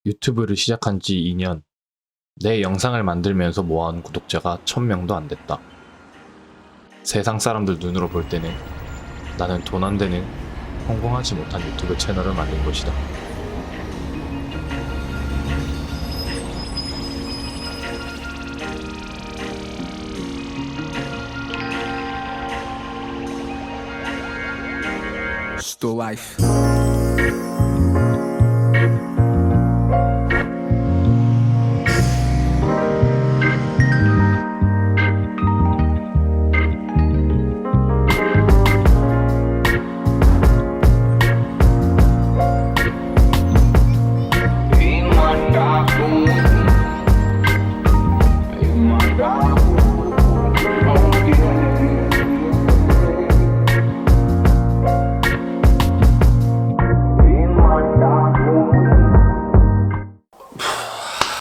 유튜브를 시작한 지 2년. 내 영상을 만들면서 모아온 구독자가 1000명도 안 됐다. 세상 사람들 눈으로 볼 때는 나는 돈 안 되는 성공하지 못한 유튜브 채널을 만든 것이다. Sto life.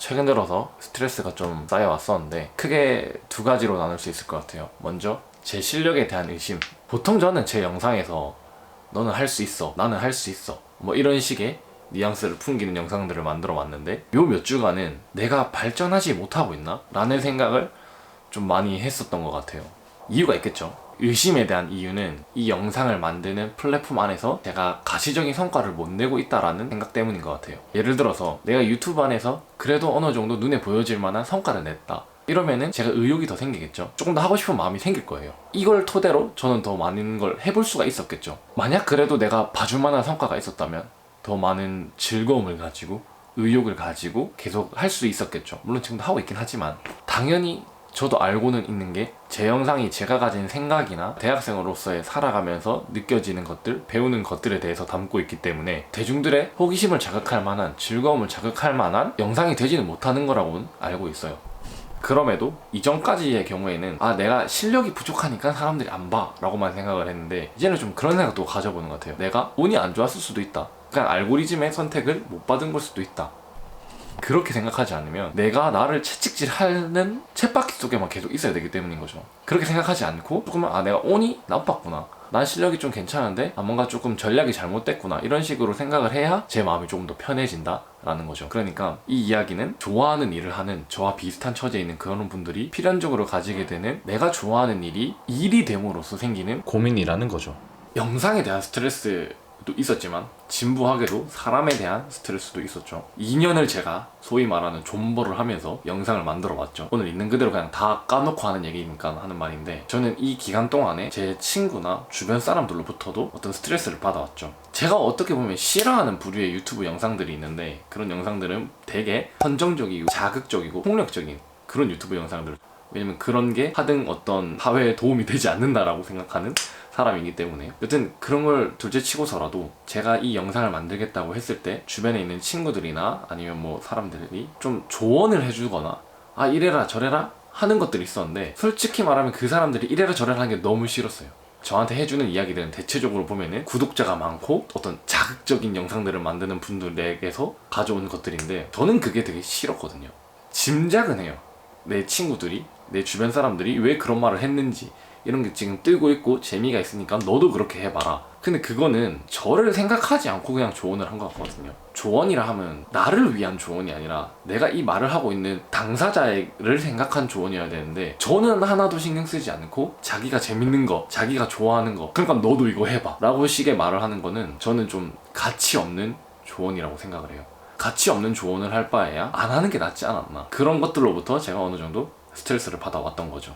최근 들어서 스트레스가 좀 쌓여왔었는데 크게 두 가지로 나눌 수 있을 것 같아요. 먼저 제 실력에 대한 의심. 보통 저는 제 영상에서 너는 할 수 있어, 나는 할 수 있어, 뭐 이런 식의 뉘앙스를 풍기는 영상들을 만들어 왔는데 요 몇 주간은 내가 발전하지 못하고 있나? 라는 생각을 좀 많이 했었던 것 같아요. 이유가 있겠죠. 의심에 대한 이유는 이 영상을 만드는 플랫폼 안에서 제가 가시적인 성과를 못 내고 있다라는 생각 때문인 것 같아요. 예를 들어서 내가 유튜브 안에서 그래도 어느 정도 눈에 보여질 만한 성과를 냈다, 이러면은 제가 의욕이 더 생기겠죠. 조금 더 하고 싶은 마음이 생길 거예요. 이걸 토대로 저는 더 많은 걸 해볼 수가 있었겠죠. 만약 그래도 내가 봐줄 만한 성과가 있었다면 더 많은 즐거움을 가지고 의욕을 가지고 계속 할 수 있었겠죠. 물론 지금도 하고 있긴 하지만 당연히 저도 알고는 있는 게 제 영상이 제가 가진 생각이나 대학생으로서의 살아가면서 느껴지는 것들, 배우는 것들에 대해서 담고 있기 때문에 대중들의 호기심을 자극할 만한, 즐거움을 자극할 만한 영상이 되지는 못하는 거라고는 알고 있어요. 그럼에도 이전까지의 경우에는 내가 실력이 부족하니까 사람들이 안 봐 라고만 생각을 했는데, 이제는 좀 그런 생각도 가져보는 것 같아요. 내가 운이 안 좋았을 수도 있다, 그냥 알고리즘의 선택을 못 받은 걸 수도 있다. 그렇게 생각하지 않으면 내가 나를 채찍질하는 쳇바퀴 속에만 계속 있어야 되기 때문인 거죠. 그렇게 생각하지 않고 조금은 내가 운이 나빴구나, 난 실력이 좀 괜찮은데 뭔가 조금 전략이 잘못됐구나, 이런 식으로 생각을 해야 제 마음이 조금 더 편해진다 라는 거죠. 그러니까 이 이야기는 좋아하는 일을 하는 저와 비슷한 처지에 있는 그런 분들이 필연적으로 가지게 되는, 내가 좋아하는 일이 일이 됨으로써 생기는 고민이라는 거죠. 영상에 대한 스트레스도 있었지만 진부하게도 사람에 대한 스트레스도 있었죠. 2년을 제가 소위 말하는 존버를 하면서 영상을 만들어 왔죠. 오늘 있는 그대로 그냥 다 까놓고 하는 얘기니까 하는 말인데, 저는 이 기간 동안에 제 친구나 주변 사람들로부터도 어떤 스트레스를 받아왔죠. 제가 어떻게 보면 싫어하는 부류의 유튜브 영상들이 있는데, 그런 영상들은 되게 선정적이고 자극적이고 폭력적인 그런 유튜브 영상들, 왜냐면 그런 게 하등 어떤 사회에 도움이 되지 않는다라고 생각하는 사람이기 때문에. 여튼 그런 걸 둘째 치고서라도 제가 이 영상을 만들겠다고 했을 때 주변에 있는 친구들이나 아니면 뭐 사람들이 좀 조언을 해주거나 이래라 저래라 하는 것들이 있었는데, 솔직히 말하면 그 사람들이 이래라 저래라 하는 게 너무 싫었어요. 저한테 해주는 이야기들은 대체적으로 보면은 구독자가 많고 어떤 자극적인 영상들을 만드는 분들에게서 가져온 것들인데, 저는 그게 되게 싫었거든요. 짐작은 해요. 내 친구들이, 내 주변 사람들이 왜 그런 말을 했는지, 이런 게 지금 뜨고 있고 재미가 있으니까 너도 그렇게 해봐라. 근데 그거는 저를 생각하지 않고 그냥 조언을 한 것 같거든요. 조언이라 하면 나를 위한 조언이 아니라 내가 이 말을 하고 있는 당사자를 생각한 조언이어야 되는데, 저는 하나도 신경 쓰지 않고 자기가 재밌는 거, 자기가 좋아하는 거, 그러니까 너도 이거 해봐 라고 식의 말을 하는 거는 저는 좀 가치 없는 조언이라고 생각을 해요. 가치 없는 조언을 할 바에야 안 하는 게 낫지 않았나. 그런 것들로부터 제가 어느 정도 스트레스를 받아왔던 거죠.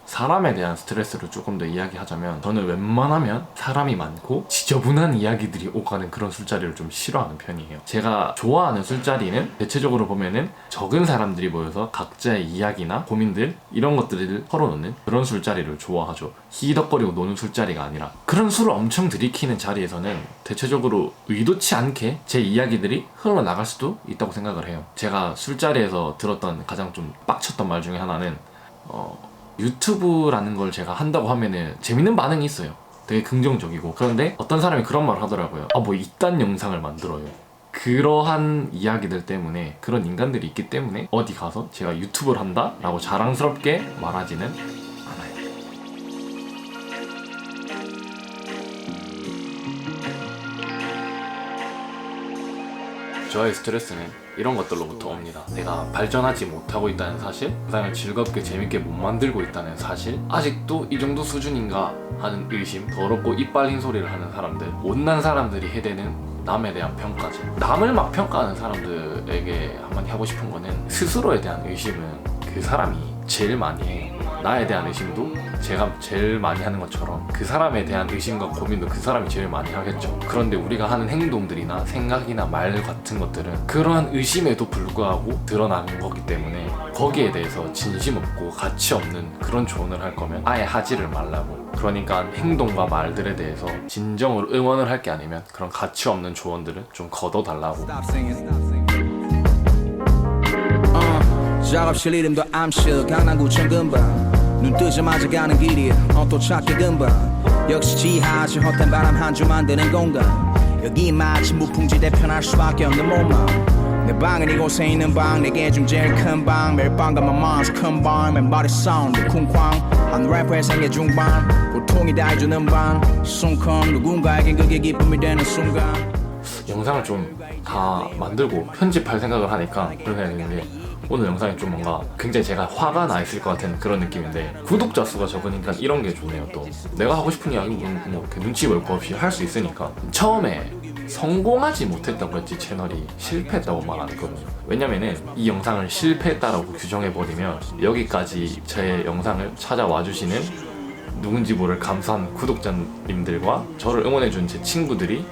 사람에 대한 스트레스를 조금 더 이야기하자면, 저는 웬만하면 사람이 많고 지저분한 이야기들이 오가는 그런 술자리를 좀 싫어하는 편이에요. 제가 좋아하는 술자리는 대체적으로 보면은 적은 사람들이 모여서 각자의 이야기나 고민들, 이런 것들을 털어놓는 그런 술자리를 좋아하죠. 히덕거리고 노는 술자리가 아니라. 그런 술을 엄청 들이키는 자리에서는 대체적으로 의도치 않게 제 이야기들이 흘러나갈 수도 있다고 생각을 해요. 제가 술자리에서 들었던 가장 좀 빡쳤던 말 중에 하나는 유튜브라는 걸 제가 한다고 하면은 재밌는 반응이 있어요. 되게 긍정적이고. 그런데 어떤 사람이 그런 말을 하더라고요. 뭐 이딴 영상을 만들어요. 그러한 이야기들 때문에, 그런 인간들이 있기 때문에 어디 가서 제가 유튜브를 한다 라고 자랑스럽게 말하지는 않아요. 저의 스트레스는 이런 것들로부터 옵니다. 내가 발전하지 못하고 있다는 사실, 영상을 즐겁게 재밌게 못 만들고 있다는 사실, 아직도 이 정도 수준인가 하는 의심, 더럽고 입 빨린 소리를 하는 사람들, 못난 사람들이 해대는 남에 대한 평가지. 남을 막 평가하는 사람들에게 한마디 하고 싶은 거는 스스로에 대한 의심은 그 사람이 제일 많이 해요. 나에 대한 의심도 제가 제일 많이 하는 것처럼 그 사람에 대한 의심과 고민도 그 사람이 제일 많이 하겠죠. 그런데 우리가 하는 행동들이나 생각이나 말 같은 것들은 그러한 의심에도 불구하고 드러나는 거기 때문에 거기에 대해서 진심 없고 가치 없는 그런 조언을 할 거면 아예 하지를 말라고. 그러니까 행동과 말들에 대해서 진정으로 응원을 할 게 아니면 그런 가치 없는 조언들은 좀 걷어달라고. 작업실 이름도 암실 강남구청 근방 눈 뜨자마자 가는 길이야 또 찾기 금방 역시 지하지 헛된 바람 한 주 만드는 공간 여기 마치 무풍지대 편할 수밖에 없는 몸만 내 방은 이곳에 있는 방 내게 좀 제일 큰 방 매일 밤과 맘마스 큰방 맨발의 사운드 쿵쾅 한 래퍼의 생애 중반 고통이 다 해주는 방 순컴 누군가에겐 그게 기쁨이 되는 순간 영상을 좀 다 만들고 편집할 생각을 하니까 그런 생각이 드는 게 오늘 영상이 좀 뭔가 굉장히 제가 화가 나 있을 것 같은 그런 느낌인데 구독자 수가 적으니까 이런 게 좋네요. 또 내가 하고 싶은 이야기 뭐 이렇게 눈치 볼 거 없이 할 수 있으니까. 처음에 성공하지 못했다고 했지 채널이 실패했다고 말 안 했거든요. 왜냐면은 이 영상을 실패했다라고 규정해버리면 여기까지 제 영상을 찾아와 주시는 누군지 모를 감사한 구독자님들과 저를 응원해준 제 친구들이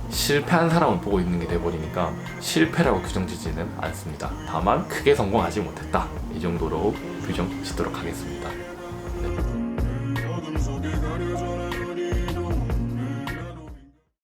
실패한 사람을 보고 있는 게 돼버리니까 실패라고 규정지지는 않습니다. 다만 크게 성공하지 못했다 이 정도로 규정 짓도록 하겠습니다.